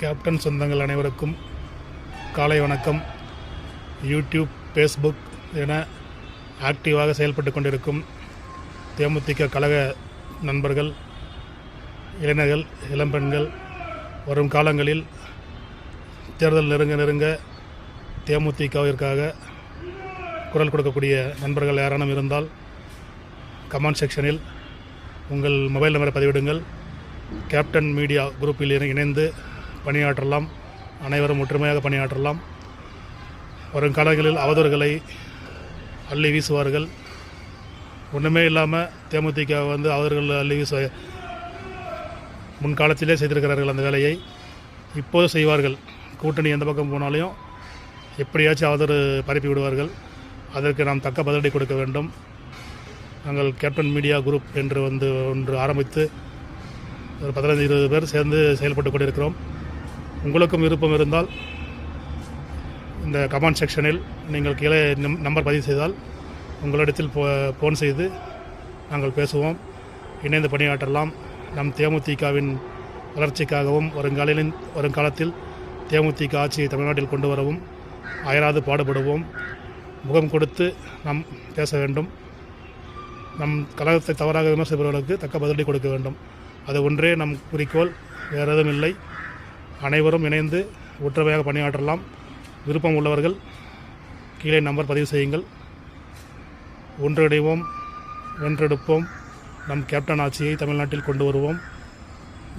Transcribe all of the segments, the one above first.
Captain சொந்தங்கள் அனைவருக்கும் காலை வணக்கம். யூடியூப், ஃபேஸ்புக் என ஆக்டிவாக செயல்பட்டு கொண்டிருக்கும் தேமுதிக கழக நண்பர்கள், இளைஞர்கள், இளம்பெண்கள், வரும் காலங்களில் தேர்தல் நெருங்க தேமுதிகவிற்காக குரல் கொடுக்கக்கூடிய நண்பர்கள் யாரானும் இருந்தால் கமெண்ட் செக்ஷனில் உங்கள் மொபைல் நம்பரை பதிவிடுங்கள். கேப்டன் மீடியா குரூப்பில் இணைந்து பணியாற்றலாம். அனைவரும் ஒற்றுமையாக பணியாற்றலாம். வரும் காலங்களில் அவதூறுகளை அள்ளி வீசுவார்கள். ஒன்றுமே இல்லாமல் தேமுதிக அவர்கள் அள்ளி வீச முன்காலத்திலே செய்திருக்கிறார்கள். அந்த வேலையை இப்போது செய்வார்கள். கூட்டணி எந்த பக்கம் போனாலையும் எப்படியாச்சும் அவதூறு பரப்பி விடுவார்கள். அதற்கு நாம் தக்க பதிலடி கொடுக்க வேண்டும். நாங்கள் கேப்டன் மீடியா குரூப் என்று ஒன்று ஆரம்பித்து ஒரு 15-20 பேர் சேர்ந்து செயல்பட்டு கொண்டிருக்கிறோம். உங்களுக்கும் விருப்பம் இருந்தால் இந்த கமெண்ட் செக்ஷனில் நீங்கள் கீழே நம்பர் பதிவு செய்தால் உங்களிடத்தில் ஃபோன் செய்து நாங்கள் பேசுவோம். இணைந்து பணியாற்றலாம். நம் தேமுதிகவின் வளர்ச்சிக்காகவும் வருங்காலத்தில் தேமுதிக ஆட்சியை தமிழ்நாட்டில் கொண்டு வரவும் அயராது பாடுபடுவோம். முகம் கொடுத்து நாம் பேச வேண்டும். நம் கழகத்தை தவறாக விமர்சிப்பவர்களுக்கு தக்க பதிலடி கொடுக்க வேண்டும். அது ஒன்றே நம் குறிக்கோள், வேறு எதுவும் இல்லை. அனைவரும் இணைந்து ஒற்றுமையாக பணியாற்றலாம். விருப்பம் உள்ளவர்கள் கீழே நம்பர் பதிவு செய்யுங்கள். ஒன்றிணைவோம், வென்றெடுப்போம். நம் கேப்டன் ஆட்சியை தமிழ்நாட்டில் கொண்டு வருவோம்.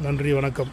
நன்றி, வணக்கம்.